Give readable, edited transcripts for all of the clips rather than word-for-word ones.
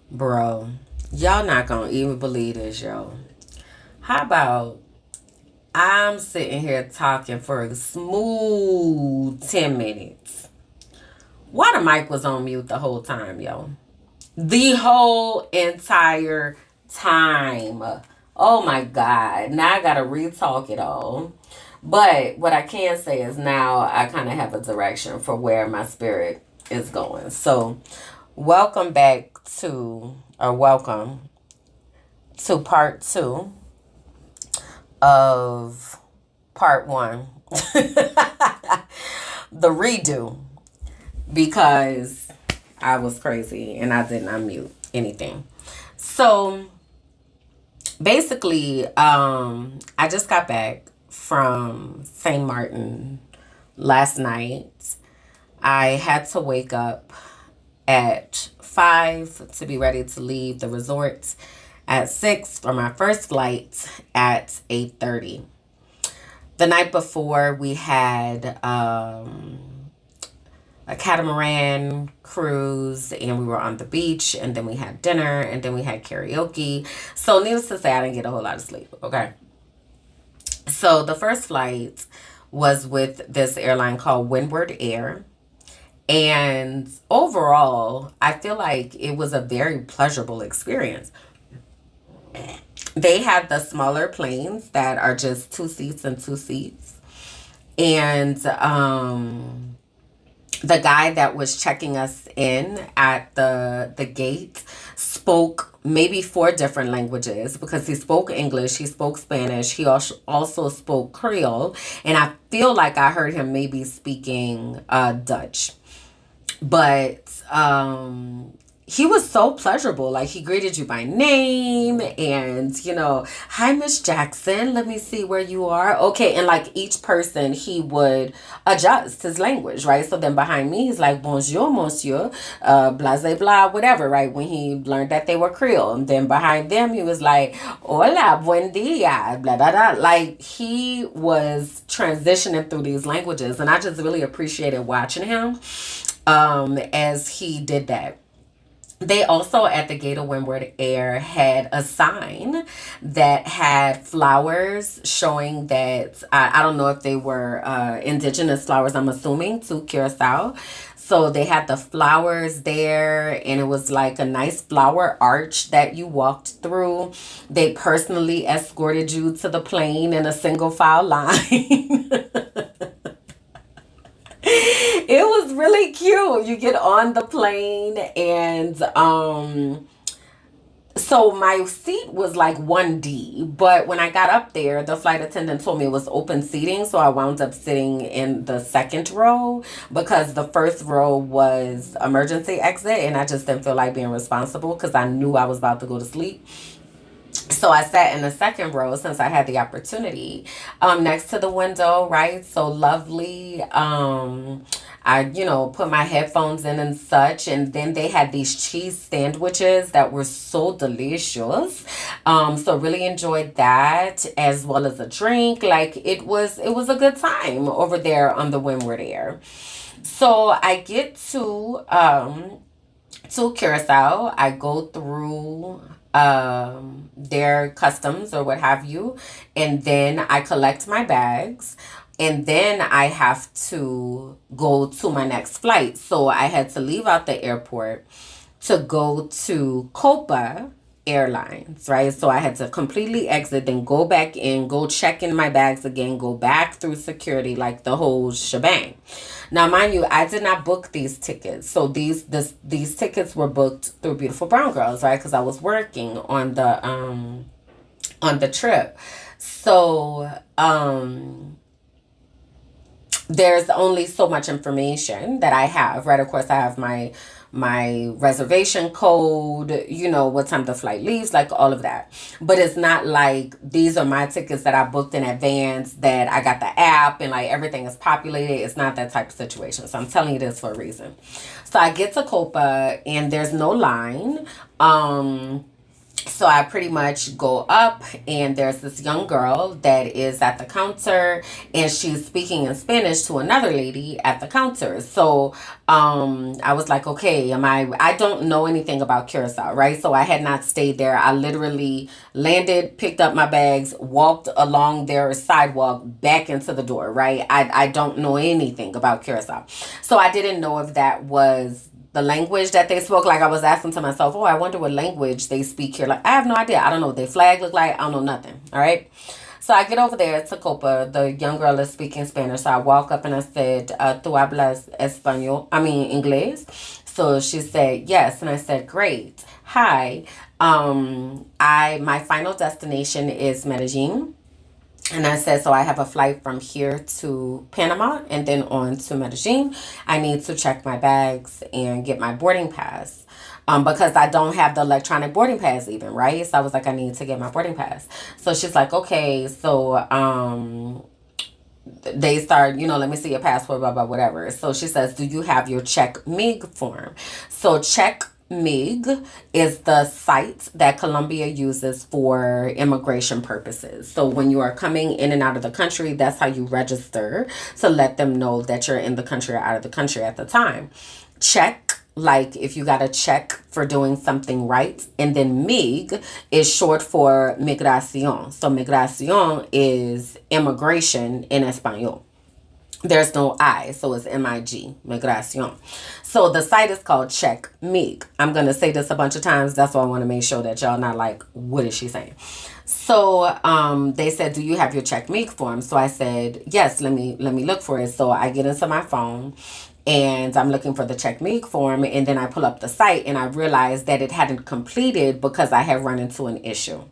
Bro, y'all not gonna even believe this, yo. How about I'm sitting here talking for a smooth 10 minutes. Why the mic was on mute the whole time, yo? The whole entire time. Oh my God. Now I gotta retalk it all. But what I can say is now I kind of have a direction for where my spirit is going. So, welcome back to, or welcome to part two of part one, the redo, because I was crazy and I didn't unmute anything. So basically, I just got back from St. Martin last night. I had to wake up at 5 to be ready to leave the resort at 6 for my first flight at 8:30. The night before, we had a catamaran cruise, and we were on the beach, and then we had dinner, and then we had karaoke. So needless to say, I didn't get a whole lot of sleep. Okay. So the first flight was with this airline called Windward Air. And overall, I feel like it was a very pleasurable experience. They had the smaller planes that are just two seats and two seats. And the guy that was checking us in at the gate spoke maybe four different languages, because he spoke English, he spoke Spanish, he also spoke Creole, and I feel like I heard him maybe speaking Dutch. But he was so pleasurable. Like, he greeted you by name, and hi, Miss Jackson, let me see where you are. Okay. And like each person, he would adjust his language, right? So then behind me, he's like, bonjour, monsieur, blase blah, whatever, right? When he learned that they were Creole. And then behind them, he was like, hola, buen dia, blah, blah, blah. Like, he was transitioning through these languages, and I just really appreciated watching him as he did that. They also at the gate of Windward Air had a sign that had flowers showing that I don't know if they were indigenous flowers, I'm assuming, to Curacao. So they had the flowers there, and it was like a nice flower arch that you walked through. They personally escorted you to the plane in a single file line. It was really cute. You get on the plane, and so my seat was like 1D, but when I got up there, the flight attendant told me it was open seating, so I wound up sitting in the second row because the first row was emergency exit, and I just didn't feel like being responsible because I knew I was about to go to sleep. So I sat in the second row since I had the opportunity, next to the window, right? So lovely. I, put my headphones in and such. And then they had these cheese sandwiches that were so delicious. So really enjoyed that, as well as a drink. Like, it was a good time over there on the Windward Air. So I get to Curacao. I go through their customs or what have you, and then I collect my bags, and then I have to go to my next flight. So I had to leave out the airport to go to Copa Airlines, right? So I had to completely exit, then go back in, go check in my bags again, go back through security, like the whole shebang. Now, mind you, I did not book these tickets. So these tickets were booked through Beautiful Brown Girls, right? Because I was working on the trip. So there's only so much information that I have, right? Of course, I have my reservation code, what time the flight leaves, like all of that. But it's not like these are my tickets that I booked in advance, that I got the app and like everything is populated. It's not that type of situation. So I'm telling you this for a reason. So I get to Copa, and there's no line. So I pretty much go up, and there's this young girl that is at the counter, and she's speaking in Spanish to another lady at the counter. So I was like, okay, I don't know anything about Curacao, right? So I had not stayed there. I literally landed, picked up my bags, walked along their sidewalk back into the door, right? I don't know anything about Curacao. So I didn't know if that was the language that they spoke. Like, I was asking to myself, oh, I wonder what language they speak here. Like, I have no idea. I don't know what their flag look like. I don't know nothing. All right. So I get over there to Copa. The young girl is speaking Spanish. So I walk up and I said, "Tu hablas español? I mean, inglés?" So she said, yes. And I said, great. Hi. My final destination is Medellin. And I said, so I have a flight from here to Panama and then on to Medellin. I need to check my bags and get my boarding pass. Because I don't have the electronic boarding pass even, right? So I was like, I need to get my boarding pass. So she's like, okay, so they start, let me see your passport, blah, blah, whatever. So she says, do you have your check MIG form? So check MIG is the site that Colombia uses for immigration purposes. So when you are coming in and out of the country, that's how you register to let them know that you're in the country or out of the country at the time. Check, like if you got a check for doing something right. And then MIG is short for migración. So migración is immigration in Espanol. There's no I, so it's MIG, migración. So the site is called Check MIG. I'm going to say this a bunch of times. That's why I want to make sure that y'all not like, what is she saying? So they said, do you have your Check MIG form? So I said, yes, let me look for it. So I get into my phone and I'm looking for the Check MIG form, and then I pull up the site and I realized that it hadn't completed because I had run into an issue.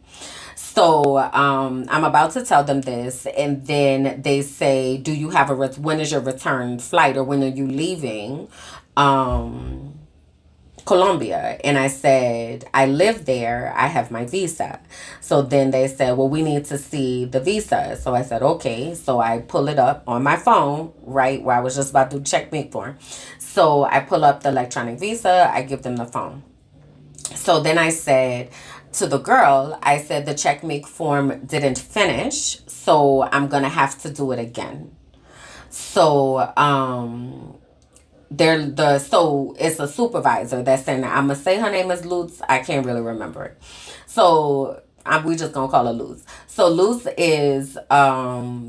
So I'm about to tell them this, and then they say, do you have when is your return flight, or when are you leaving Colombia? And I said, I live there. I have my visa. So then they said, well, we need to see the visa. So I said, okay. So I pull it up on my phone, right, where I was just about to check me for. So I pull up the electronic visa. I give them the phone. So then I said to the girl, I said, the check make form didn't finish, so I'm going to have to do it again. So so it's a supervisor that's saying that. I'm going to say her name is Lutz. I can't really remember it. So we just going to call her Luz. So Luz is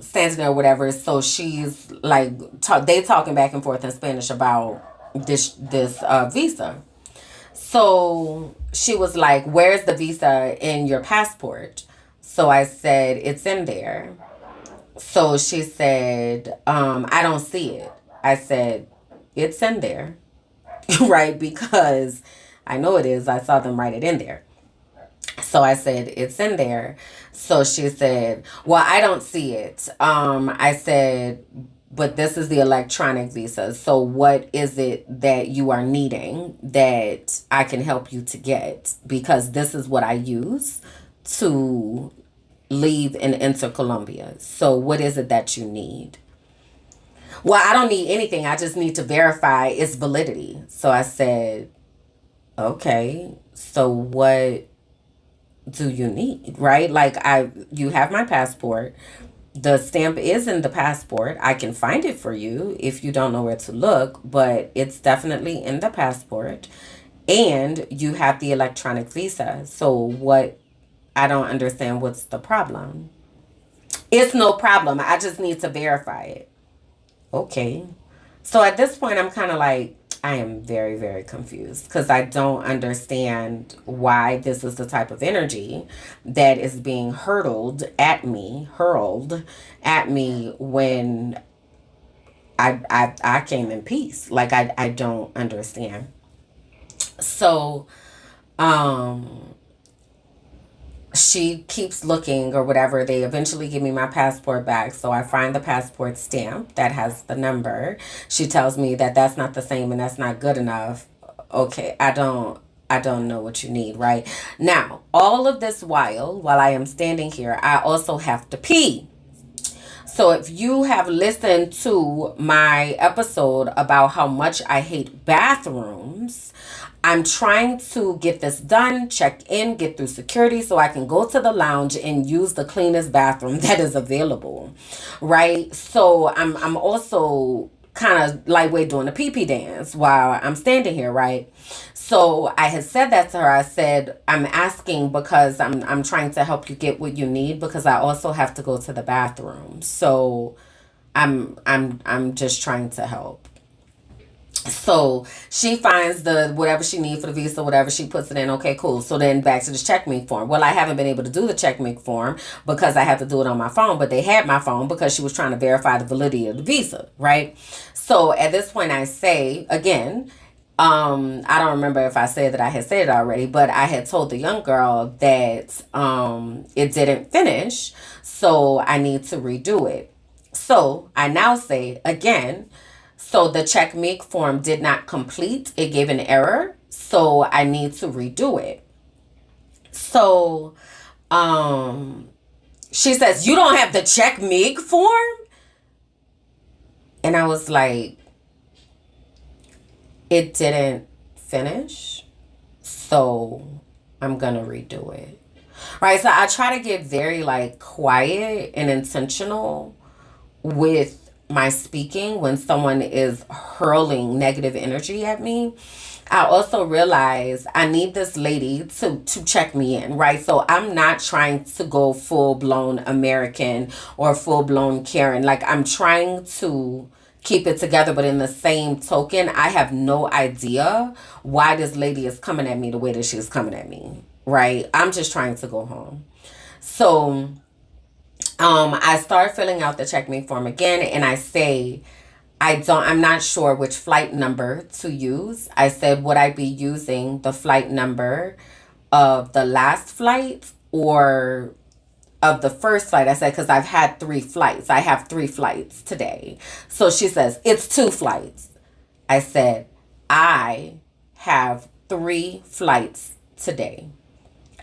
standing there or whatever. So she's like, they talking back and forth in Spanish about this visa. So she was like, where's the visa in your passport? So I said, it's in there. So she said, I don't see it. I said, it's in there. Right? Because I know it is. I saw them write it in there. So I said, it's in there. So she said, well, I don't see it. I said, but this is the electronic visa. So what is it that you are needing that I can help you to get? Because this is what I use to leave and enter Colombia. So what is it that you need? Well, I don't need anything. I just need to verify its validity. So I said, okay, so what do you need? Right? Like, you have my passport. The stamp is in the passport. I can find it for you if you don't know where to look, but it's definitely in the passport. And you have the electronic visa. So what? I don't understand what's the problem. It's no problem. I just need to verify it. Okay. So at this point, I'm kind of like, I am very, very confused because I don't understand why this is the type of energy that is being hurled at me when I came in peace. Like, I don't understand. So, she keeps looking or whatever. They eventually give me my passport back. So I find the passport stamp that has the number. She tells me that that's not the same and that's not good enough. Okay, I don't know what you need, right? Now, all of this while I am standing here, I also have to pee. So if you have listened to my episode about how much I hate bathrooms, I'm trying to get this done, check in, get through security so I can go to the lounge and use the cleanest bathroom that is available. Right? So I'm also kind of lightweight doing a pee pee dance while I'm standing here, right? So I had said that to her. I said, I'm asking because I'm trying to help you get what you need because I also have to go to the bathroom. So I'm just trying to help. So she finds the whatever she needs for the visa, whatever she puts it in. Okay, cool. So then back to this check me form. Well, I haven't been able to do the check me form because I have to do it on my phone, but they had my phone because she was trying to verify the validity of the visa, right? So at this point, I say again, I don't remember if I said that I had said it already, but I had told the young girl that it didn't finish, so I need to redo it. So I now say again, so the check me form did not complete. It gave an error. So I need to redo it. So she says, you don't have the check me form? And I was like, it didn't finish. So I'm going to redo it. Right. So I try to get very like quiet and intentional with my speaking when someone is hurling negative energy at me. I also realize I need this lady to check me in, right? So I'm not trying to go full blown American or full blown Karen. Like I'm trying to keep it together, but in the same token, I have no idea why this lady is coming at me the way that she's coming at me, right? I'm just trying to go home. So I start filling out the check me form again and I say, I'm not sure which flight number to use. I said, would I be using the flight number of the last flight or of the first flight? I said, because I've had 3 flights. I have 3 flights today. So she says, it's 2 flights. I said, I have 3 flights today.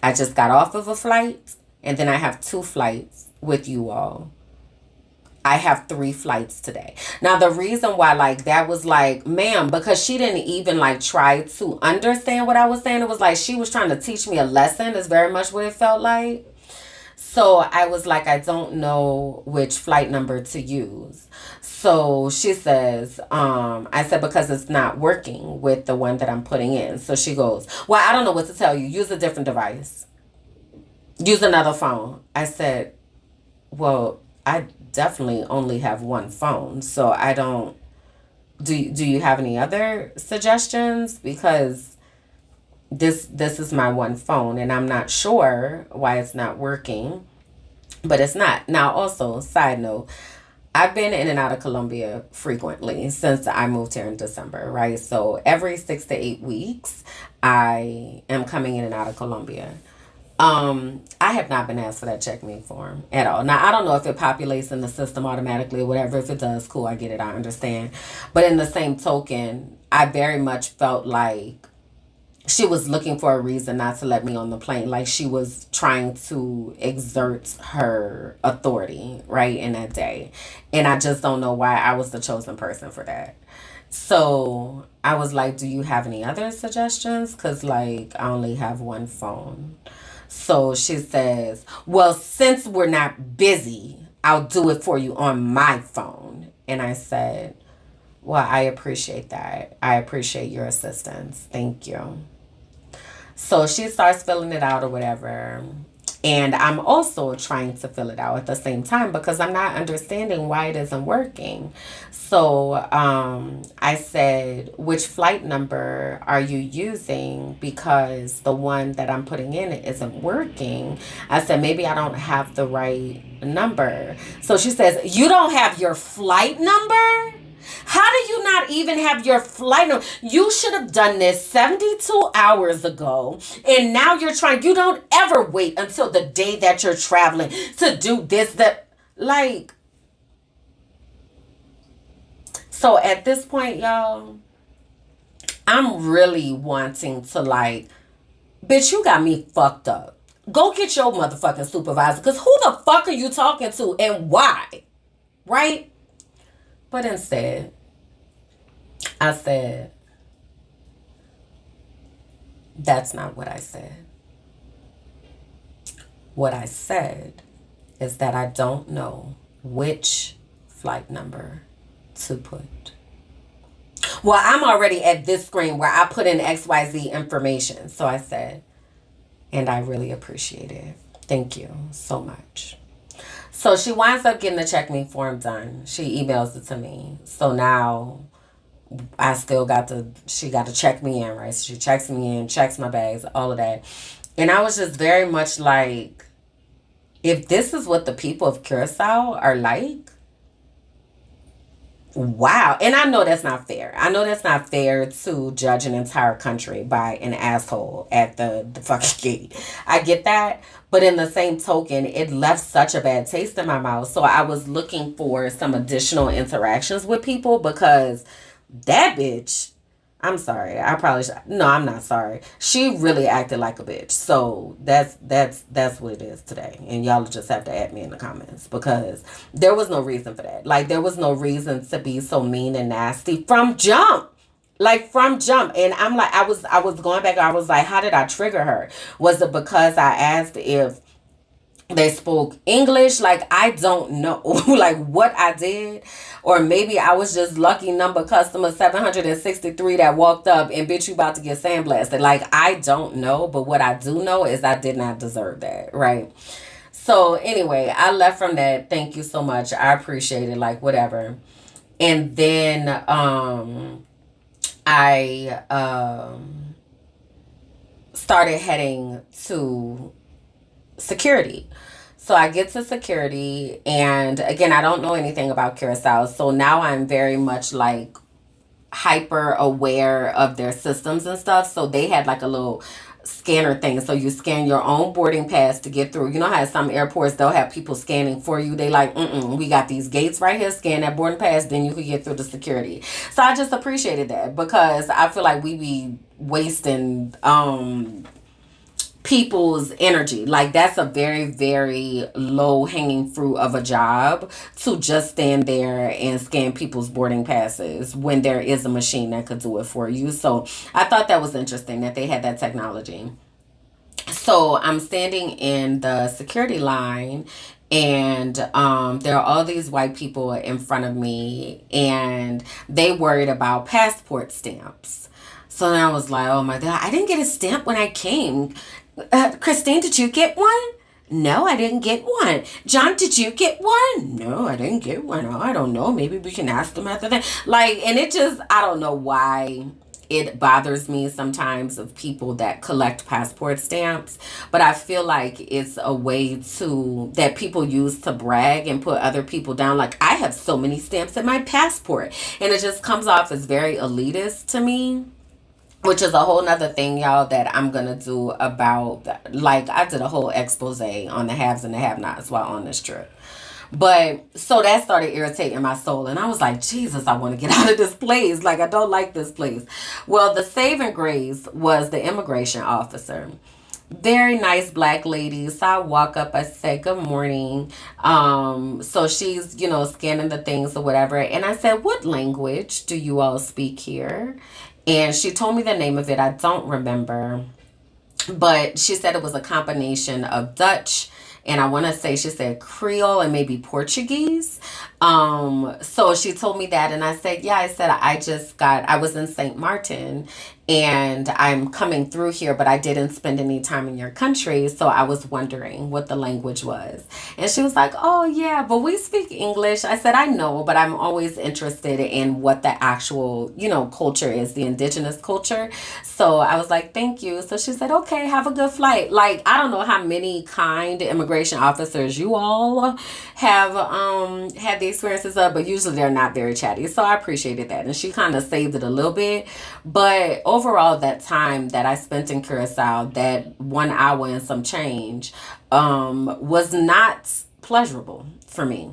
I just got off of a flight and then I have 2 flights with you all. I have 3 flights today. Now, the reason why, like, that was like, ma'am, because she didn't even, like, try to understand what I was saying. It was like she was trying to teach me a lesson, is very much what it felt like. So I was like, I don't know which flight number to use. So she says, I said, because it's not working with the one that I'm putting in. So she goes, well, I don't know what to tell you. Use a different device. Use another phone. I said, well, I definitely only have one phone, so I don't. Do you have any other suggestions? Because this is my one phone, and I'm not sure why it's not working, but it's not. Now, also, side note, I've been in and out of Colombia frequently since I moved here in December, right? So every 6 to 8 weeks, I am coming in and out of Colombia. I have not been asked for that check me form at all. Now, I don't know if it populates in the system automatically or whatever. If it does, cool, I get it, I understand. But in the same token, I very much felt like she was looking for a reason not to let me on the plane. Like she was trying to exert her authority, right, in that day. And I just don't know why I was the chosen person for that. So I was like, do you have any other suggestions? Because, like, I only have one phone. So she says, well, since we're not busy, I'll do it for you on my phone. And I said, well, I appreciate that. I appreciate your assistance. Thank you. So she starts filling it out or whatever. And I'm also trying to fill it out at the same time because I'm not understanding why it isn't working. So I said, which flight number are you using? Because the one that I'm putting in isn't working. I said, maybe I don't have the right number. So she says, you don't have your flight number? How do you not even have your flight number? You should have done this 72 hours ago. And now you don't ever wait until the day that you're traveling to do this, that, like. So at this point, y'all, I'm really wanting to, like, bitch, you got me fucked up. Go get your motherfucking supervisor. Because who the fuck are you talking to and why? Right? But instead, I said, That's not what I said. What I said is that I don't know which flight number to put. Well, I'm already at this screen where I put in XYZ information. So I said, and I really appreciate it. Thank you so much. So she winds up getting the check me form done. She emails it to me. So now I still got to, she got to check me in, right? So she checks me in, checks my bags, all of that. And I was just very much like, if this is what the people of Curacao are like, wow. And I know that's not fair. I know that's not fair to judge an entire country by an asshole at the fucking gate. I get that. But in the same token, it left such a bad taste in my mouth. So I was looking for some additional interactions with people because that bitch, I'm sorry. I probably should. No, I'm not sorry. She really acted like a bitch. So that's what it is today. And y'all just have to add me in the comments because there was no reason for that. Like there was no reason to be so mean and nasty from jump. Like from jump. And I'm like I was going back, I was like, how did I trigger her? Was it because I asked if they spoke English? Like I don't know like what I did, or maybe I was just lucky number customer 763 that walked up and bitch you about to get sandblasted. Like I don't know, but what I do know is I did not deserve that, right? So anyway, I left from that. Thank you so much, I appreciate it, like whatever. And then I started heading to security. So I get to security, and again, I don't know anything about Curacao. So now I'm very much like hyper aware of their systems and stuff. So they had like a little scanner thing. So you scan your own boarding pass to get through. You know how at some airports they'll have people scanning for you. They like, we got these gates right here. Scan that boarding pass, then you can get through the security. So I just appreciated that because I feel like we be wasting people's energy. Like that's a very, very low hanging fruit of a job to just stand there and scan people's boarding passes when there is a machine that could do it for you. So I thought that was interesting that they had that technology. So I'm standing in the security line, and there are all these white people in front of me, and they worried about passport stamps. So then I was like, oh my God, I didn't get a stamp when I came. Christine, did you get one? No, I didn't get one. John, did you get one? No, I didn't get one. Oh, I don't know. Maybe we can ask them after that. Like, and it just, I don't know why it bothers me sometimes of people that collect passport stamps, but I feel like it's a way to that people use to brag and put other people down. Like I have so many stamps in my passport, and it just comes off as very elitist to me, which is a whole nother thing, y'all, that I'm gonna do about, like I did a whole expose on the haves and the have nots while on this trip. But so that started irritating my soul, and I was like, Jesus, I want to get out of this place. Like I don't like this place. Well, the saving grace was the immigration officer. Very nice black lady. So I walk up, I say, good morning. So she's, scanning the things or whatever. And I said, what language do you all speak here? And she told me the name of it. I don't remember. But she said it was a combination of Dutch, and I want to say she said Creole and maybe Portuguese. So she told me that, and I said, yeah, I said, I was in St. Martin, and I'm coming through here, but I didn't spend any time in your country, so I was wondering what the language was. And she was like, oh yeah, but we speak English. I said, I know, but I'm always interested in what the actual, culture is, the indigenous culture. So I was like, thank you. So she said, okay, have a good flight. Like, I don't know how many kind immigration officers you all have had the experiences of, but usually they're not very chatty. So I appreciated that. And she kind of saved it a little bit. But overall, that time that I spent in Curacao, that 1 hour and some change, was not pleasurable for me.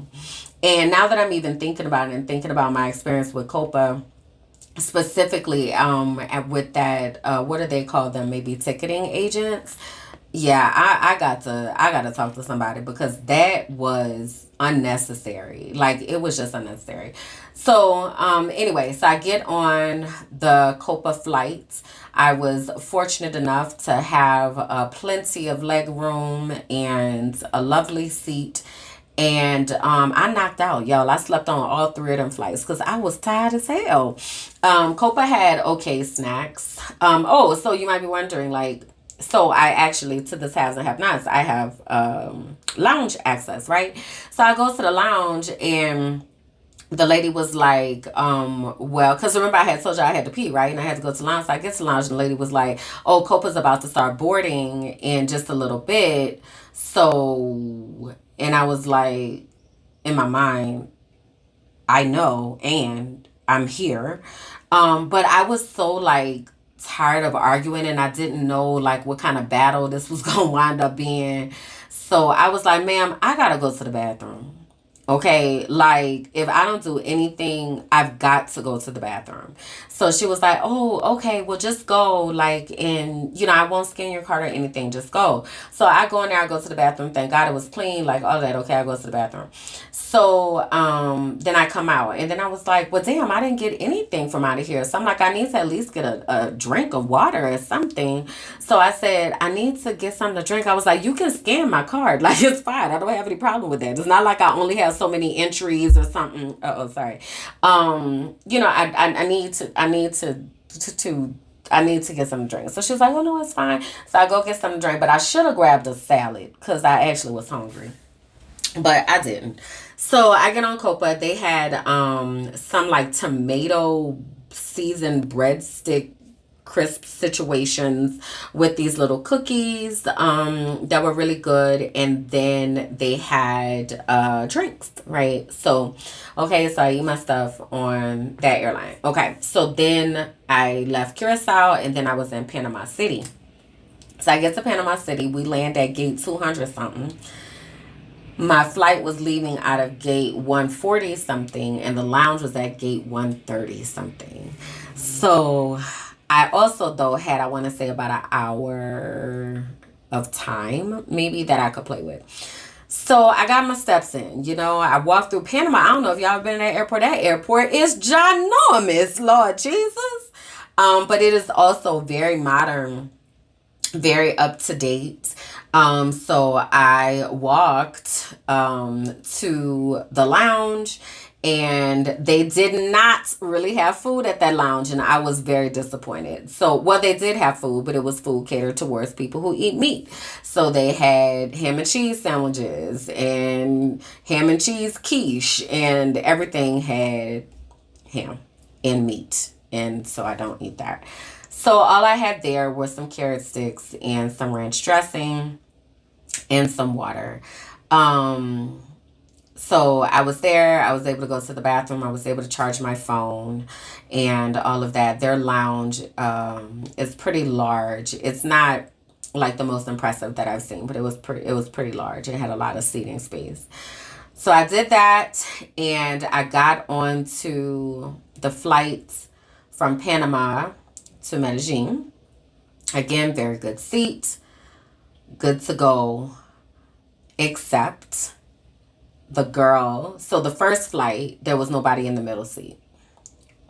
And now that I'm even thinking about it and thinking about my experience with Copa, specifically with that, what do they call them? Maybe ticketing agents. Yeah, I got to talk to somebody because that was unnecessary. Like it was just unnecessary. So, anyway, so I get on the Copa flight. I was fortunate enough to have plenty of leg room and a lovely seat. And I knocked out, y'all. I slept on all three of them flights because I was tired as hell. Copa had okay snacks. Oh, so you might be wondering, like, so I actually, to this has and have nots, I have lounge access, right? So I go to the lounge and the lady was like, well, because remember I had told you I had to pee, right? And I had to go to the lounge. So I get to the lounge and the lady was like, oh, Copa's about to start boarding in just a little bit. So, and I was like, in my mind, I know, and I'm here. But I was so like tired of arguing and I didn't know like what kind of battle this was gonna wind up being. So I was like, ma'am, I gotta go to the bathroom. Okay, like if I don't do anything, I've got to go to the bathroom. So she was like, "Oh, okay, well just go like and I won't scan your card or anything, just go." So I go in there, I go to the bathroom. Thank God it was clean, like all that. Okay, I go to the bathroom. So then I come out and then I was like, well damn, I didn't get anything from out of here. So I'm like, I need to at least get a drink of water or something. So I said, I need to get something to drink. I was like, you can scan my card. Like, it's fine. I don't have any problem with that. It's not like I only have so many entries or something. Oh, sorry. I need to get some drink. So she was like, oh, no, it's fine. So I go get some drink. But I should have grabbed a salad because I actually was hungry. But I didn't. So I get on Copa. They had some like tomato seasoned breadstick crisp situations with these little cookies that were really good, and then they had drinks, right? So okay, so I eat my stuff on that airline. Okay, so then I left Curacao and then I was in Panama City. So I get to Panama City, we land at gate 200 something. My flight was leaving out of gate 140 something, and the lounge was at gate 130 something. So I also, though, had, I want to say, about an hour of time, maybe, that I could play with. So I got my steps in. I walked through Panama. I don't know if y'all been in that airport. That airport is ginormous, Lord Jesus. But it is also very modern, very up to date. So I walked to the lounge and they did not really have food at that lounge and I was very disappointed. So, well, they did have food, but it was food catered towards people who eat meat. So they had ham and cheese sandwiches and ham and cheese quiche and everything had ham and meat. And so I don't eat that. So all I had there were some carrot sticks and some ranch dressing and some water. So I was there. I was able to go to the bathroom. I was able to charge my phone and all of that. Their lounge is pretty large. It's not like the most impressive that I've seen, but it was pretty large. It had a lot of seating space. So I did that and I got onto the flight from Panama to Medellin. Again, very good seat, good to go, except the girl. So the first flight, there was nobody in the middle seat.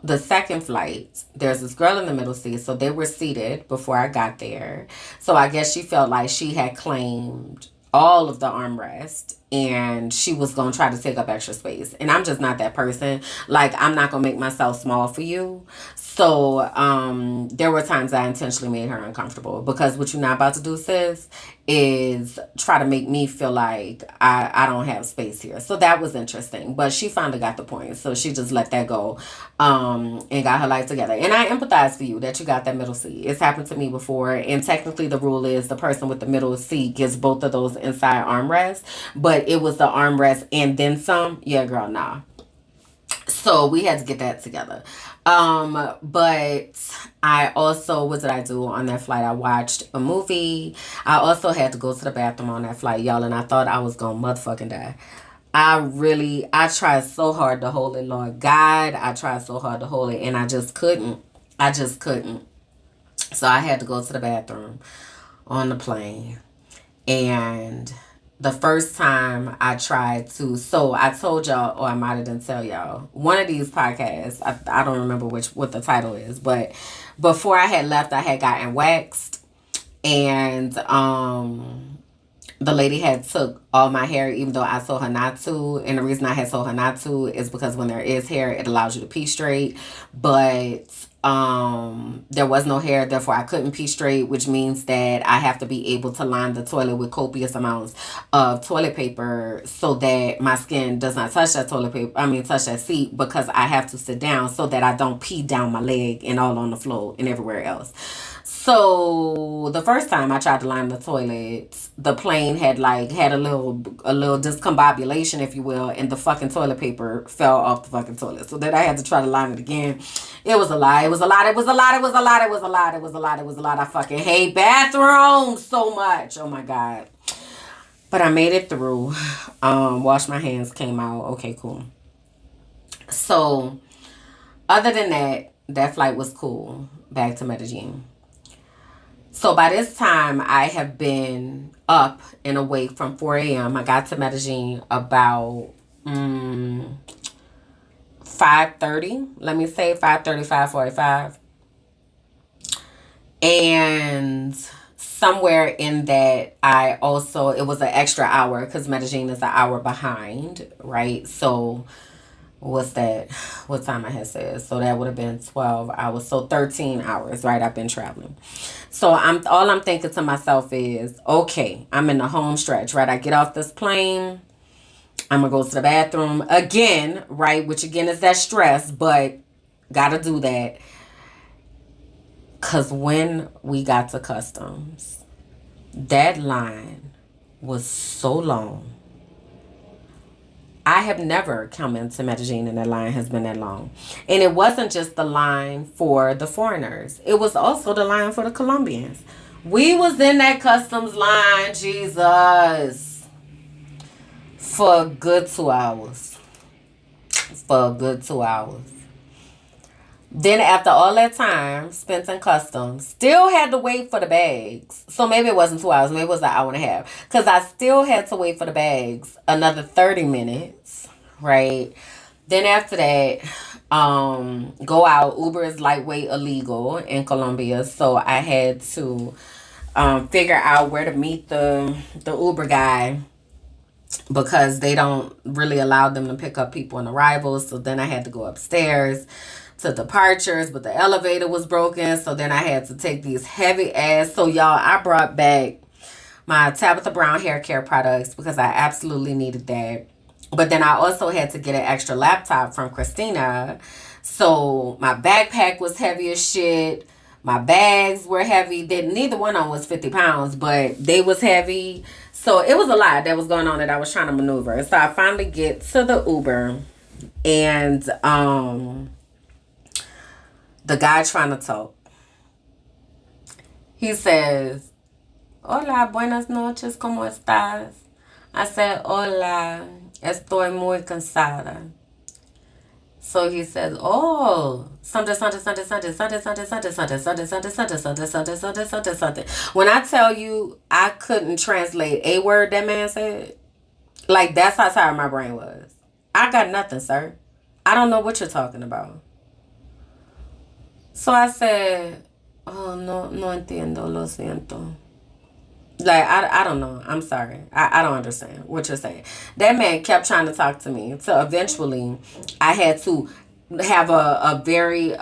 The second flight, there's this girl in the middle seat. So they were seated before I got there. So I guess she felt like she had claimed all of the armrest and she was going to try to take up extra space. And I'm just not that person. Like, I'm not going to make myself small for you. So there were times I intentionally made her uncomfortable because what you're not about to do, sis, is try to make me feel like I don't have space here. So that was interesting. But she finally got the point. So she just let that go and got her life together. And I empathize for you that you got that middle seat. It's happened to me before. And technically the rule is the person with the middle seat gets both of those inside armrests. But it was the armrest and then some. Yeah, girl, nah. So we had to get that together. But I also, what did I do on that flight? I watched a movie. I also had to go to the bathroom on that flight, y'all, and I thought I was gonna motherfucking die. I tried so hard to hold it, Lord God. I tried so hard to hold it, and I just couldn't. I just couldn't. So I had to go to the bathroom on the plane. And the first time I tried to, so I told y'all, or I might have didn't tell y'all, one of these podcasts, I don't remember what the title is, but before I had left, I had gotten waxed, and the lady had took all my hair, even though I told her not to. And the reason I had told her not to is because when there is hair, it allows you to pee straight. But there was no hair, therefore I couldn't pee straight, which means that I have to be able to line the toilet with copious amounts of toilet paper so that my skin does not touch that toilet paper. I mean, touch that seat, because I have to sit down so that I don't pee down my leg and all on the floor and everywhere else. So the first time I tried to line the toilet, the plane had a little discombobulation, if you will, and the fucking toilet paper fell off the fucking toilet. So then I had to try to line it again. It was a lie. It was a lot. It was a lot. It was a lot. It was a lot. It was a lot. It was a lot. I fucking hate bathrooms so much. Oh my God. But I made it through. Washed my hands, came out. Okay, cool. So other than that, that flight was cool. Back to Medellin. So by this time, I have been up and awake from 4 a.m. I got to Medellin about 5:30. Let me say 5:30, 5:45. And somewhere in that, it was an extra hour because Medellin is an hour behind, right? So what's that? What time I had said? So that would have been 12 hours. So 13 hours, right? I've been traveling. So I'm thinking to myself is, okay, I'm in the home stretch, right? I get off this plane. I'm gonna go to the bathroom again, right? Which again is that stress, but gotta do that. Cause when we got to customs, that line was so long. I have never come into Medellin and that line has been that long. And it wasn't just the line for the foreigners. It was also the line for the Colombians. We was in that customs line, Jesus, for a good 2 hours. For a good 2 hours. Then after all that time spent in customs, still had to wait for the bags. So maybe it wasn't 2 hours, maybe it was an hour and a half. Because I still had to wait for the bags another 30 minutes, right? Then after that, go out. Uber is lightweight illegal in Colombia. So I had to figure out where to meet the Uber guy, because they don't really allow them to pick up people on arrivals. So then I had to go upstairs to departures, but the elevator was broken. So then I had to take these heavy ass. So y'all, I brought back my Tabitha Brown hair care products because I absolutely needed that. But then I also had to get an extra laptop from Christina. So my backpack was heavy as shit. My bags were heavy. Neither one of them was 50 pounds, but they was heavy. So it was a lot that was going on that I was trying to maneuver. So I finally get to the Uber, and the guy trying to talk. He says, "Hola, buenas noches, ¿cómo estás?" I said, "Hola, estoy muy cansada." So he says, "Oh, Sunday, Sunday, Sunday, Sunday, Sunday, Sunday, Sunday, Sunday, Sunday, Sunday, Sunday, Sunday, Sunday, Sunday, Sunday, Sunday." When I tell you I couldn't translate a word that man said, like that's how tired my brain was. I got nothing, sir. I don't know what you're talking about. So I said, "Oh, no entiendo, lo siento." Like, I don't know. I'm sorry. I don't understand what you're saying. That man kept trying to talk to me. So eventually, I had to have a very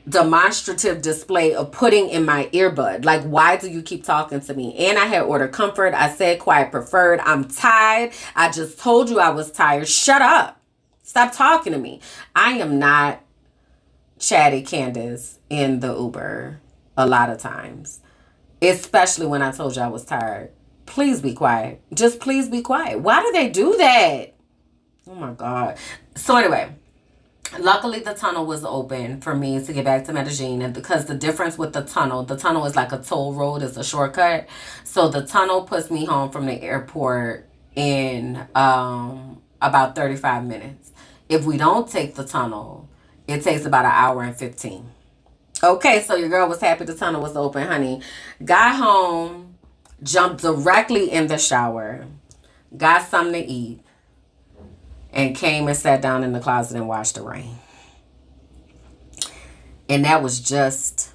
demonstrative display of putting in my earbud. Like, why do you keep talking to me? And I had ordered comfort. I said quiet preferred. I'm tired. I just told you I was tired. Shut up. Stop talking to me. I am not chatty Candace in the Uber a lot of times. Especially when I told you I was tired. Please be quiet. Just please be quiet. Why do they do that? Oh my God. So anyway, luckily the tunnel was open for me to get back to Medellin. And because the difference with the tunnel is like a toll road. It's a shortcut. So the tunnel puts me home from the airport in about 35 minutes. If we don't take the tunnel, it takes about an hour and 15. Okay, so your girl was happy the tunnel was open, honey. Got home, jumped directly in the shower, got something to eat, and came and sat down in the closet and watched the rain. And that was just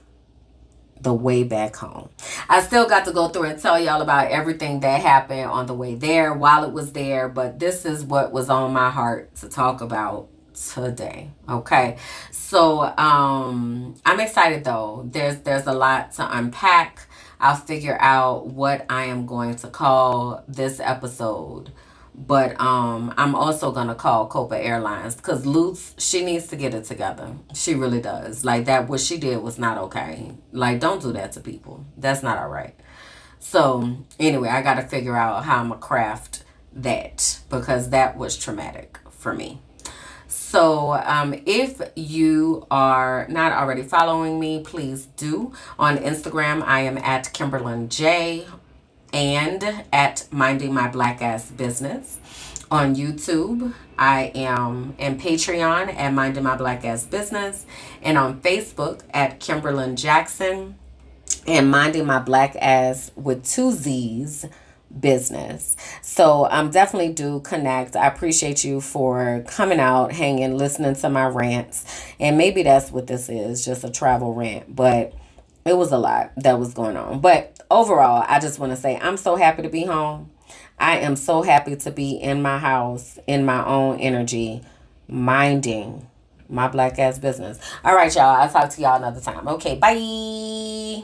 the way back home. I still got to go through and tell y'all about everything that happened on the way there while it was there, but this is what was on my heart to talk about today. Okay. So I'm excited though. There's a lot to unpack. I'll figure out what I am going to call this episode. But I'm also gonna call Copa Airlines because Lutz, she needs to get it together. She really does. Like that, what she did was not okay. Like, don't do that to people. That's not all right. So anyway, I gotta figure out how I'm gonna craft that because that was traumatic for me. So, if you are not already following me, please do. On Instagram, I am at Kimberlyn J and at Minding My Black Ass Business. On YouTube, I am in Patreon at Minding My Black Ass Business, and on Facebook at Kimberlyn Jackson and Minding My Black Ass with two Z's business. So definitely do connect. I appreciate you for coming out, hanging, listening to my rants. And maybe that's what this is, just a travel rant. But it was a lot that was going on. But overall, I just want to say I'm so happy to be home. I am so happy to be in my house, in my own energy, minding my black ass business. All right, y'all. I'll talk to y'all another time. Okay, bye.